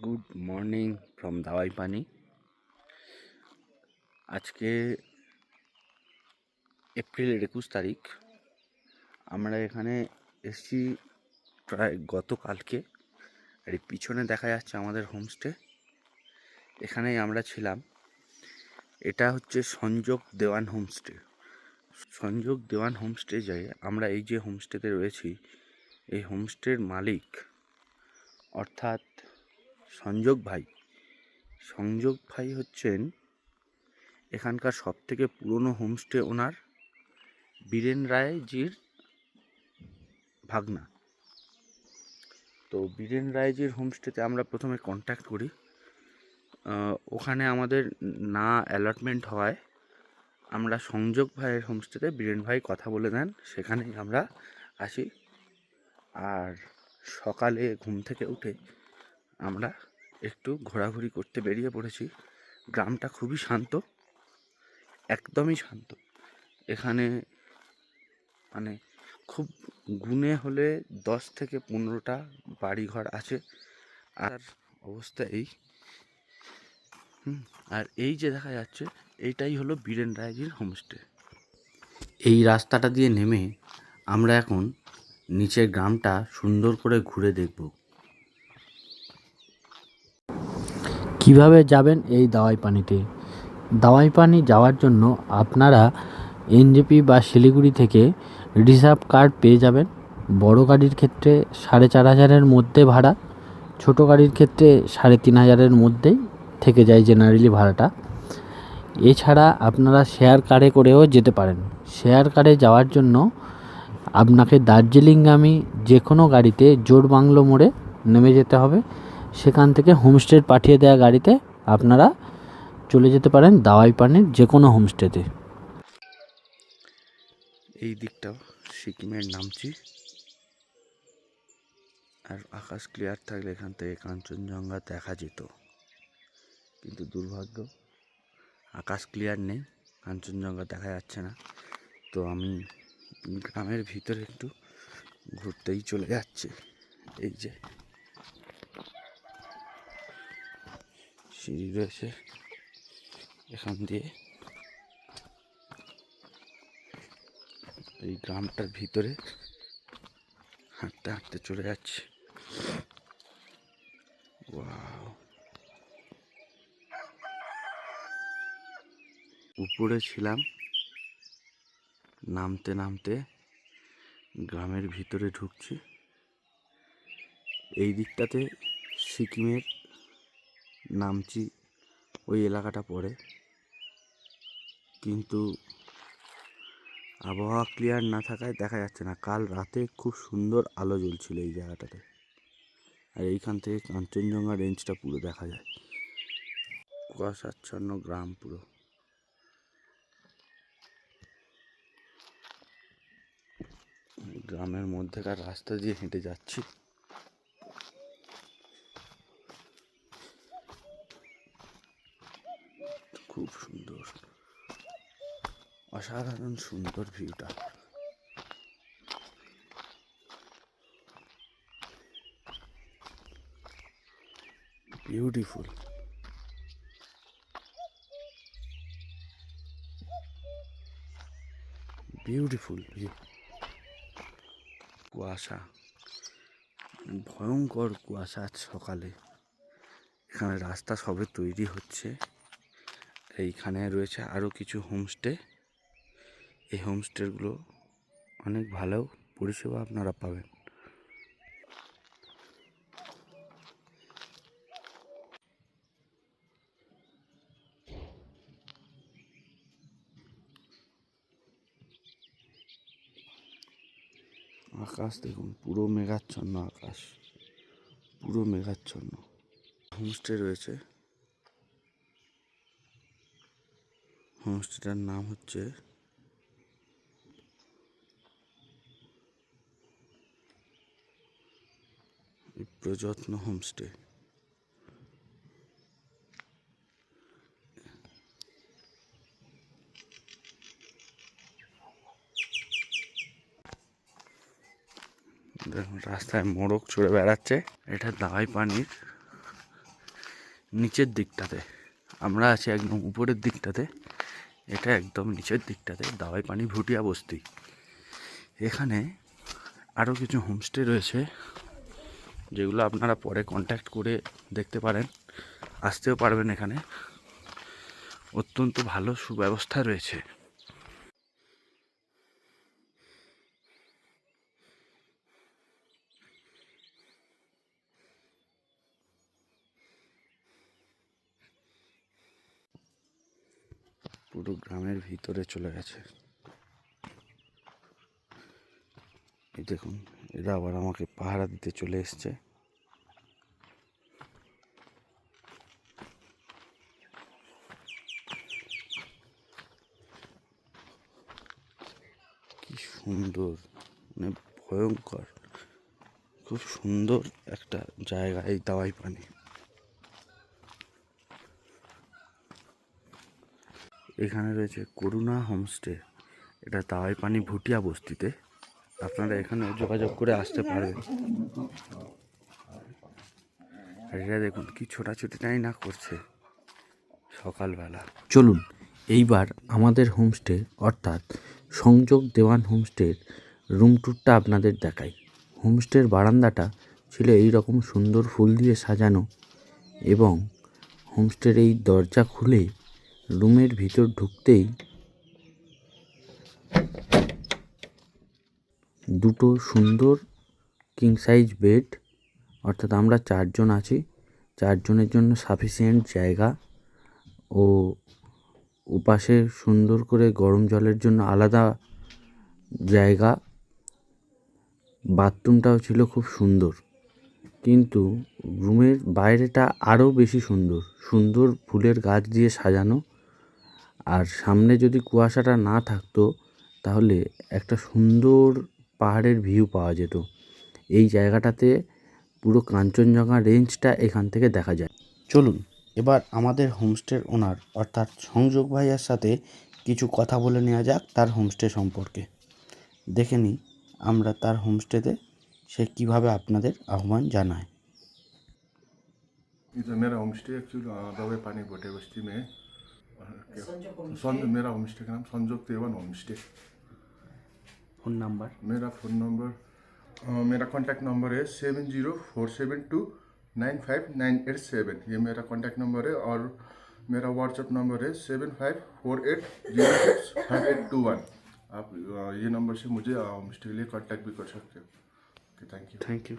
Good morning from দাওয়াই পানি। আজকে এপ্রিলের 21 তারিখ। আমরা এখানে এসেছি প্রায় গতকালকে। আর এই পিছনে দেখা যাচ্ছে আমাদের হোমস্টে, এখানেই আমরা ছিলাম। এটা হচ্ছে সংযোগ দেওয়ান হোমস্টে। সংযোগ দেওয়ান হোমস্টে যাই আমরা। এই যে হোমস্টেতে রয়েছি, এই হোমস্টের মালিক অর্থাৎ সংযোগ ভাই। সংযোগ ভাই হচ্ছেন এখানকার সবথেকে পুরনো হোমস্টে ওনার বীরেন রায়জির ভাগনা। তো বীরেন রায়জির হোমস্টেতে আমরা প্রথমে কন্ট্যাক্ট করি। ওখানে আমাদের না অ্যালটমেন্ট হওয়ায় আমরা সংযোগ ভাইয়ের হোমস্টেতে বীরেন ভাই কথা বলে দেন, সেখানেই আমরা আসি। আর সকালে ঘুম থেকে উঠে আমরা একটু ঘোরাঘুরি করতে বেরিয়ে পড়েছি। গ্রামটা খুবই শান্ত, একদমই শান্ত। এখানে মানে খুব গুনে হলে 10 থেকে 15টা বাড়িঘর আছে। আর অবস্থা এই আর এই যে দেখা যাচ্ছে, এইটাই হলো বীরেন রায়জির হোমস্টে। এই রাস্তাটা দিয়ে নেমে আমরা এখন নিচের গ্রামটা সুন্দর করে ঘুরে দেখব। কিভাবে যাবেন এই দাওয়াই পানিতে? দাওয়াই পানি যাওয়ার জন্য আপনারা এনজেপি বা শিলিগুড়ি থেকে রিজার্ভ কার্ড পেয়ে যাবেন। বড় গাড়ির ক্ষেত্রে 4,500-এর মধ্যে ভাড়া, ছোট গাড়ির ক্ষেত্রে 3,500-এর মধ্যেই থেকে যায় জেনারেলি ভাড়াটা। এছাড়া আপনারা শেয়ার কারে করেও যেতে পারেন। শেয়ার কারে যাওয়ার জন্য আপনাকে দার্জিলিংগামী যে কোনো গাড়িতে জোড়বাংলো মোড়ে নেমে যেতে হবে। সেখান থেকে হোমস্টে পাঠিয়ে দেওয়া গাড়িতে আপনারা চলে যেতে পারেন দাওয়াই পানির যে কোনো হোমস্টেতে। এই দিকটাও সিকিমের নামচি। আর আকাশ ক্লিয়ার থাকলে এখান থেকে কাঞ্চনজঙ্ঘা দেখা যেত, কিন্তু দুর্ভাগ্য আকাশ ক্লিয়ার নেই, কাঞ্চনজঙ্ঘা দেখা যাচ্ছে না। তো আমি গ্রামের ভিতরে একটু ঘুরতেই চলে যাচ্ছি। এই যে সিঁড়ি রয়েছে, এখান দিয়ে এই গ্রামটার ভিতরে হাঁটতে হাঁটতে চলে যাচ্ছি। ওয়াও! উপরে ছিলাম, নামতে নামতে গ্রামের ভিতরে ঢুকছি। এই দিকটাতে সিকিমের নামচি ওই এলাকাটা পড়ে, কিন্তু আবহাওয়া ক্লিয়ার না থাকায় দেখা যাচ্ছে না। কাল রাতে খুব সুন্দর আলো জ্বলছিল এই জায়গাটাতে, আর এইখান থেকে কাঞ্চনজঙ্ঘা রেঞ্জটা পুরো দেখা যায়। কুয়াশাচ্ছন্ন গ্রাম পুরো। গ্রামের মধ্যেকার রাস্তা দিয়ে হেঁটে যাচ্ছি। খুব সুন্দর, অসাধারণ সুন্দর ভিউটা। Beautiful, beautiful view. কুয়াশা, ভয়ঙ্কর কুয়াশা আজ সকালে। এখানে রাস্তা সবে তৈরি হচ্ছে। এইখানে রয়েছে আরও কিছু হোমস্টে। এই হোমস্টেগুলো অনেক ভালো পরিষেবা আপনারা পাবেন। আকাশ দেখুন, পুরো মেঘাচ্ছন্ন আকাশ, পুরো মেঘাচ্ছন্ন। হোমস্টে রয়েছে, হোমস্টেটার নাম হচ্ছে প্রযত্ন হোমস্টে। দেখুন রাস্তায় মোরগ চড়ে বেড়াচ্ছে। এটা দাওয়াই পানির নিচের দিকটাতে, আমরা আছি একদম উপরের দিকটাতে, এটা একদম নিচের দিকটাতে দাওয়াই পানি ভুটিয়া বস্তি। এখানে আরও কিছু হোমস্টে রয়েছে যেগুলো আপনারা পরে কন্ট্যাক্ট করে দেখতে পারেন, আসতেও পারবেন। এখানে অত্যন্ত ভালো সুব্যবস্থা রয়েছে। পুরো গ্রামের ভিতরে চলে গেছে। এই দেখুন, এরা আবার আমাকে পাহারা দিতে চলে এসছে। কি সুন্দর, মানে ভয়ঙ্কর, খুব সুন্দর একটা জায়গা এই দাওয়াই পানি। এখানে রয়েছে করুণা হোমস্টে, এটা দাওয়াই পানি ভুটিয়া বস্তিতে। আপনারা এখানে যোগাযোগ করে আসতে পারবেন। আর এরা দেখুন কি ছোটাছুটিটাই না করছে সকালবেলা। চলুন এইবার আমাদের হোমস্টে অর্থাৎ সংযোগ দেওয়ান হোমস্টের রুম ট্যুরটা আপনাদের দেখাই। হোমস্টের বারান্দাটা ছিল এই রকম সুন্দর ফুল দিয়ে সাজানো, এবং হোমস্টের এই দরজা খুলে রুমের ভিতর ঢুকতেই দুটো সুন্দর কিং সাইজ বেড, অর্থাৎ আমরা 4 জন আছি, 4 জনের জন্য সাফিসিয়েন্ট জায়গা, ও ওপাশে সুন্দর করে গরম জলের জন্য আলাদা জায়গা। বাথরুমটাও ছিল খুব সুন্দর, কিন্তু রুমের বাইরেটা আরও বেশি সুন্দর, সুন্দর ফুলের গাছ দিয়ে সাজানো। আর সামনে যদি কুয়াশাটা না থাকতো তাহলে একটা সুন্দর পাহাড়ের ভিউ পাওয়া যেত। এই জায়গাটাতে পুরো কাঞ্চনজঙ্ঘা রেঞ্জটা এখান থেকে দেখা যায়। চলুন এবার আমাদের হোমস্টের ওনার অর্থাৎ সংযোগ ভাইয়ার সাথে কিছু কথা বলে নেওয়া যাক তার হোমস্টে সম্পর্কে। দেখে নিই আমরা তার হোমস্টেতে সে কিভাবে আপনাদের আহ্বান জানায়। इधर मेरा होम स्टे एक्चुअली दवाई पानी भोटे बस्ती में मेरा होम स्टे का नाम संजोग देवन होम स्टे। Phone number? मेरा कॉन्टैक्ट नंबर है 7047295987। ये मेरा कॉन्टैक्ट नंबर है, और मेरा व्हाट्सएप नंबर है 7548065821। आप ये नंबर से मुझे होम स्टे के लिए कॉन्टैक्ट भी कर सकते हो। Okay, thank you. Thank you.